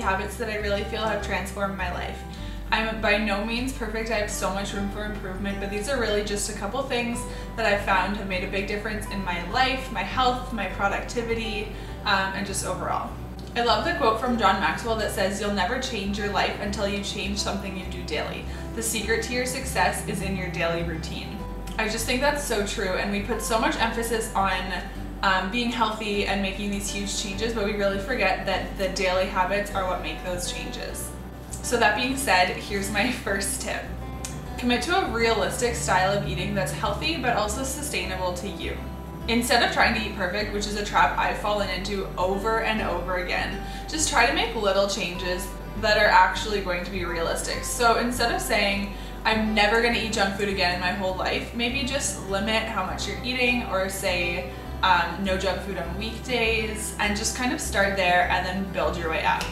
habits that I really feel have transformed my life. I'm by no means perfect, I have so much room for improvement, but these are really just a couple things that I've found have made a big difference in my life, my health, my productivity, and just overall. I love the quote from John Maxwell that says, "You'll never change your life until you change something you do daily. The secret to your success is in your daily routine." I just think that's so true, and we put so much emphasis on being healthy and making these huge changes, but we really forget that the daily habits are what make those changes. So that being said, here's my first tip. Commit to a realistic style of eating that's healthy but also sustainable to you. Instead of trying to eat perfect, which is a trap I've fallen into over and over again, just try to make little changes that are actually going to be realistic. So instead of saying, "I'm never going to eat junk food again in my whole life," maybe just limit how much you're eating, or say no junk food on weekdays, and just kind of start there and then build your way up.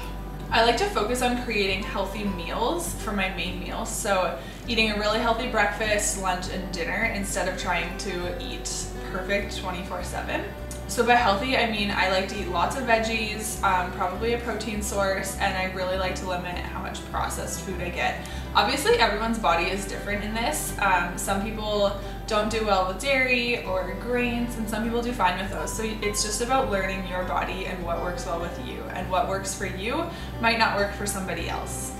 I like to focus on creating healthy meals for my main meals, so eating a really healthy breakfast, lunch, and dinner instead of trying to eat perfect 24/7. So by healthy, I mean I like to eat lots of veggies, probably a protein source, and I really like to limit how much processed food I get. Obviously, everyone's body is different in this. Some people don't do well with dairy or grains, and some people do fine with those. So it's just about learning your body and what works well with you, and what works for you might not work for somebody else.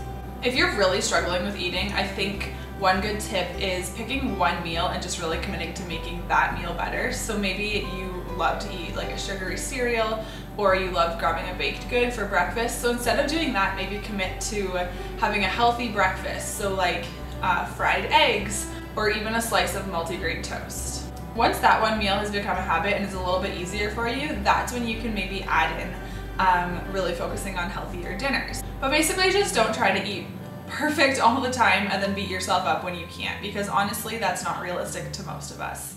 If you're really struggling with eating, I think one good tip is picking one meal and just really committing to making that meal better. So maybe you love to eat like a sugary cereal, or you love grabbing a baked good for breakfast. So instead of doing that, maybe commit to having a healthy breakfast. So like fried eggs, or even a slice of multigrain toast. Once that one meal has become a habit and is a little bit easier for you, that's when you can maybe add in really focusing on healthier dinners. But basically just don't try to eat perfect all the time and then beat yourself up when you can't, because honestly that's not realistic to most of us.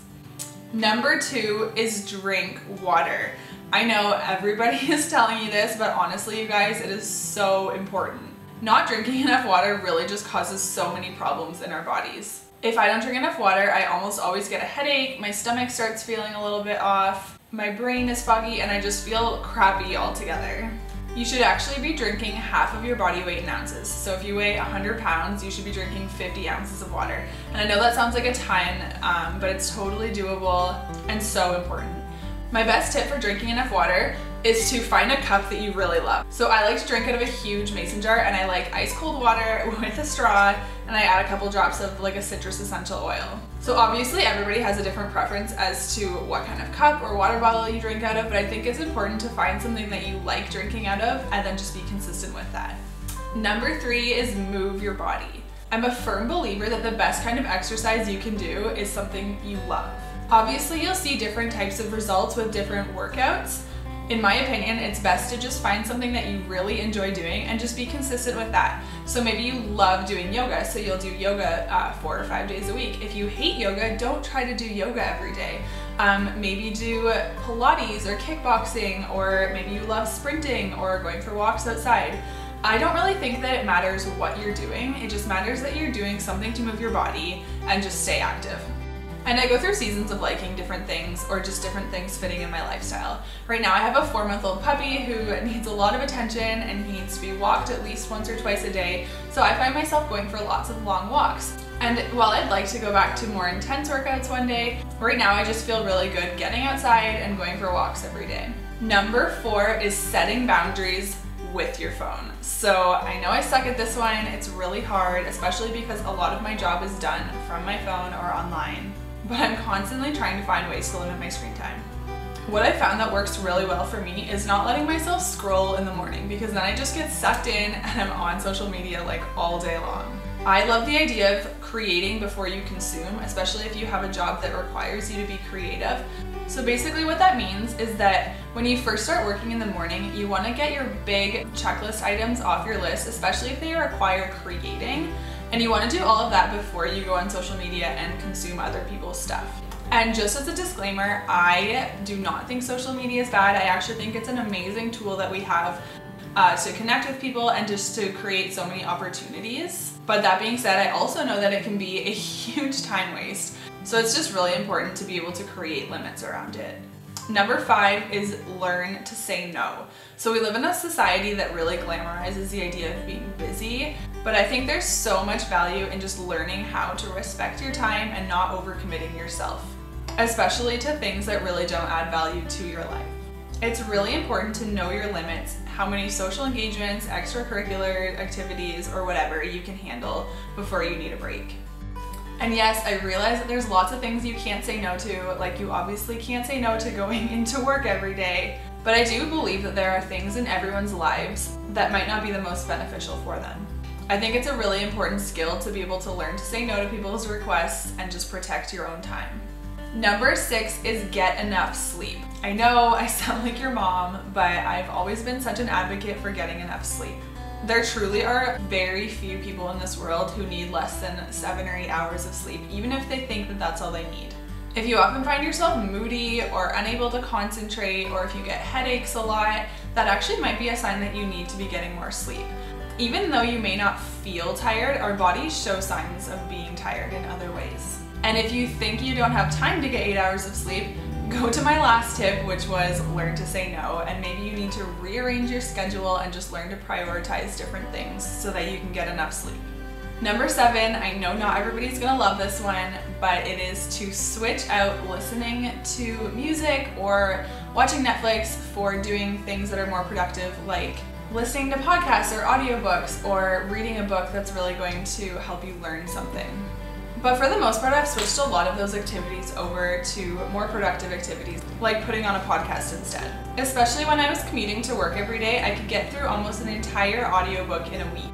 Number 2 is drink water. I know everybody is telling you this, but honestly you guys, it is so important. Not drinking enough water really just causes so many problems in our bodies. If I don't drink enough water, I almost always get a headache, my stomach starts feeling a little bit off, my brain is foggy, and I just feel crappy altogether. You should actually be drinking half of your body weight in ounces. So if you weigh 100 pounds, you should be drinking 50 ounces of water. And I know that sounds like a ton, but it's totally doable and so important. My best tip for drinking enough water is to find a cup that you really love. So I like to drink out of a huge mason jar, and I like ice cold water with a straw, and I add a couple drops of like a citrus essential oil. So obviously everybody has a different preference as to what kind of cup or water bottle you drink out of, but I think it's important to find something that you like drinking out of and then just be consistent with that. Number 3 is move your body. I'm a firm believer that the best kind of exercise you can do is something you love. Obviously you'll see different types of results with different workouts. In my opinion, it's best to just find something that you really enjoy doing and just be consistent with that. So maybe you love doing yoga, so you'll do yoga 4 or 5 days a week. If you hate yoga, don't try to do yoga every day. Maybe do Pilates or kickboxing, or maybe you love sprinting or going for walks outside. I don't really think that it matters what you're doing. It just matters that you're doing something to move your body and just stay active. And I go through seasons of liking different things, or just different things fitting in my lifestyle. Right now I have a 4-month-old puppy who needs a lot of attention, and he needs to be walked at least once or twice a day. So I find myself going for lots of long walks. And while I'd like to go back to more intense workouts one day, right now I just feel really good getting outside and going for walks every day. Number 4 is setting boundaries with your phone. So I know I suck at this one. It's really hard, especially because a lot of my job is done from my phone or online. But I'm constantly trying to find ways to limit my screen time. What I found that works really well for me is not letting myself scroll in the morning, because then I just get sucked in and I'm on social media like all day long. I love the idea of creating before you consume, especially if you have a job that requires you to be creative. So basically what that means is that when you first start working in the morning, you want to get your big checklist items off your list, especially if they require creating. And you want to do all of that before you go on social media and consume other people's stuff. And just as a disclaimer, I do not think social media is bad. I actually think it's an amazing tool that we have to connect with people and just to create so many opportunities. But that being said, I also know that it can be a huge time waste. So it's just really important to be able to create limits around it. Number 5 is learn to say no. So we live in a society that really glamorizes the idea of being busy, but I think there's so much value in just learning how to respect your time and not overcommitting yourself, especially to things that really don't add value to your life. It's really important to know your limits, how many social engagements, extracurricular activities, or whatever you can handle before you need a break. And yes, I realize that there's lots of things you can't say no to, like you obviously can't say no to going into work every day, but I do believe that there are things in everyone's lives that might not be the most beneficial for them. I think it's a really important skill to be able to learn to say no to people's requests and just protect your own time. Number 6 is get enough sleep. I know I sound like your mom, but I've always been such an advocate for getting enough sleep. There truly are very few people in this world who need less than 7 or 8 hours of sleep, even if they think that that's all they need. If you often find yourself moody or unable to concentrate, or if you get headaches a lot, that actually might be a sign that you need to be getting more sleep. Even though you may not feel tired, our bodies show signs of being tired in other ways. And if you think you don't have time to get 8 hours of sleep, go to my last tip, which was learn to say no, and maybe you need to rearrange your schedule and just learn to prioritize different things so that you can get enough sleep. Number 7, I know not everybody's gonna love this one, but it is to switch out listening to music or watching Netflix for doing things that are more productive, like listening to podcasts or audiobooks or reading a book that's really going to help you learn something. But for the most part, I've switched a lot of those activities over to more productive activities, like putting on a podcast instead. Especially when I was commuting to work every day, I could get through almost an entire audiobook in a week.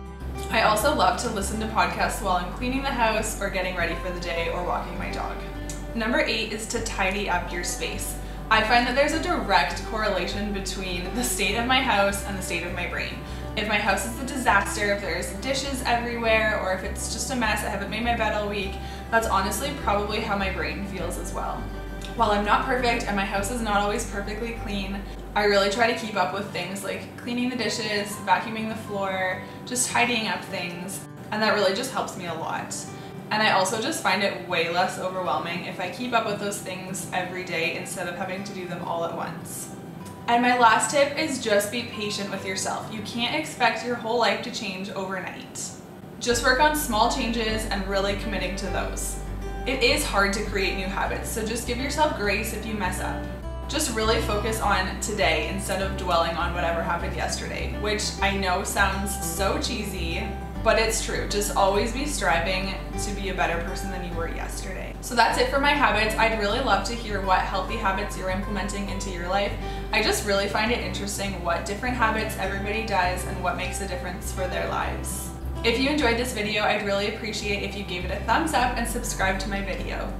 I also love to listen to podcasts while I'm cleaning the house or getting ready for the day or walking my dog. Number 8 is to tidy up your space. I find that there's a direct correlation between the state of my house and the state of my brain. If my house is a disaster, if there's dishes everywhere, or if it's just a mess, I haven't made my bed all week, that's honestly probably how my brain feels as well. While I'm not perfect and my house is not always perfectly clean, I really try to keep up with things like cleaning the dishes, vacuuming the floor, just tidying up things, and that really just helps me a lot. And I also just find it way less overwhelming if I keep up with those things every day instead of having to do them all at once. And my last tip is just be patient with yourself. You can't expect your whole life to change overnight. Just work on small changes and really committing to those. It is hard to create new habits, so just give yourself grace if you mess up. Just really focus on today instead of dwelling on whatever happened yesterday, which I know sounds so cheesy, but it's true. Just always be striving to be a better person than you were yesterday. So that's it for my habits. I'd really love to hear what healthy habits you're implementing into your life. I just really find it interesting what different habits everybody does and what makes a difference for their lives. If you enjoyed this video, I'd really appreciate if you gave it a thumbs up and subscribe to my video.